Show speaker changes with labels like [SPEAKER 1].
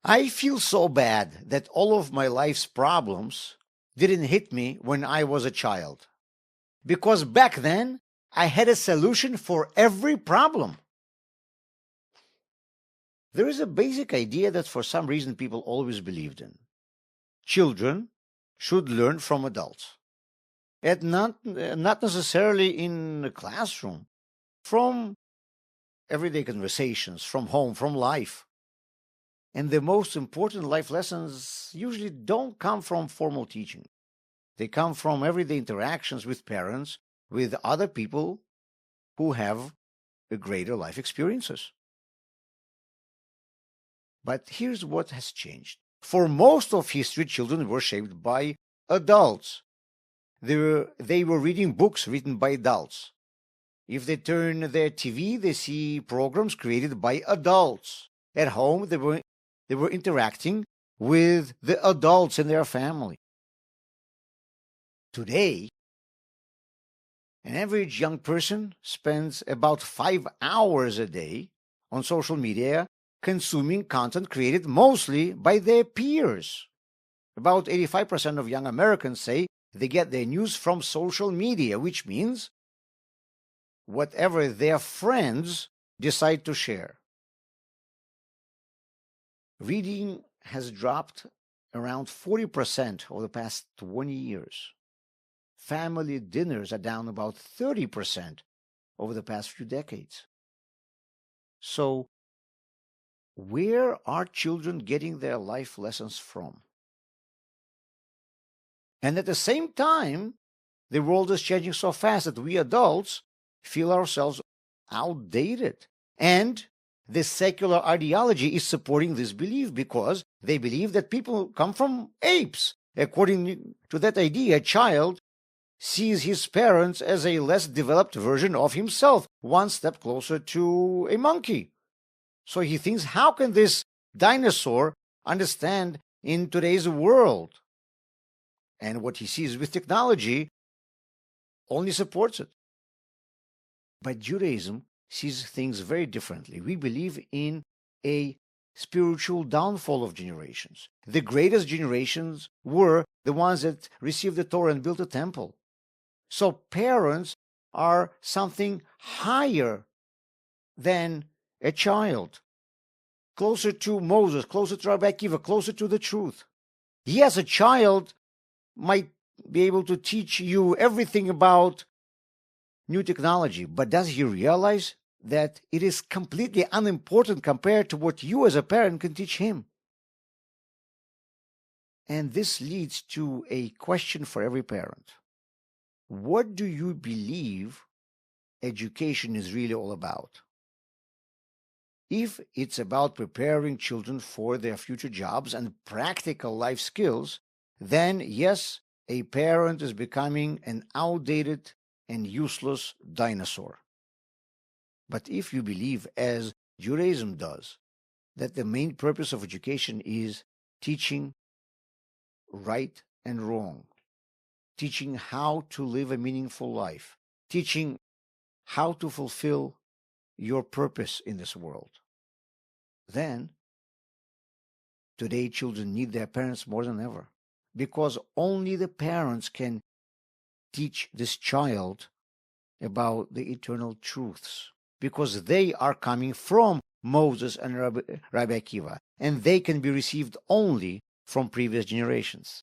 [SPEAKER 1] I feel so bad that all of my life's problems didn't hit me when I was a child. Because back then, I had a solution for every problem. There is a basic idea that for some reason people always believed in. Children should learn from adults. And not necessarily in a classroom, from everyday conversations, from home, from life. And the most important life lessons usually don't come from formal teaching. They come from everyday interactions with parents, with other people who have a greater life experiences. But here's what has changed. For most of history, children were shaped by adults. They were reading books written by adults. If they turn their TV, they see programs created by adults. At home, they were interacting with the adults in their family. Today, an average young person spends about 5 hours a day on social media consuming content created mostly by their peers. About 85% of young Americans say they get their news from social media, which means whatever their friends decide to share. Reading has dropped around 40% over the past 20 years. Family dinners are down about 30% over the past few decades. So, where are children getting their life lessons from? And at the same time, the world is changing so fast that we adults feel ourselves outdated. And the secular ideology is supporting this belief because they believe that people come from apes. According to that idea, a child sees his parents as a less developed version of himself, one step closer to a monkey. So he thinks, how can this dinosaur understand in today's world? And what he sees with technology only supports it. But Judaism sees things very differently. We believe in a spiritual downfall of generations. The greatest generations were the ones that received the Torah and built a temple. So parents are something higher than a child, closer to Moses, closer to Rabbi Akiva, closer to the truth. Yes, a child might be able to teach you everything about new technology, but does he realize that it is completely unimportant compared to what you as a parent can teach him? And this leads to a question for every parent. What do you believe education is really all about? If it's about preparing children for their future jobs and practical life skills, then yes, a parent is becoming an outdated and useless dinosaur. But if you believe, as Judaism does, that the main purpose of education is teaching right and wrong, teaching how to live a meaningful life, teaching how to fulfill your purpose in this world, then today children need their parents more than ever, because only the parents can teach this child about the eternal truths, because they are coming from Moses and Rabbi Akiva, and they can be received only from previous generations.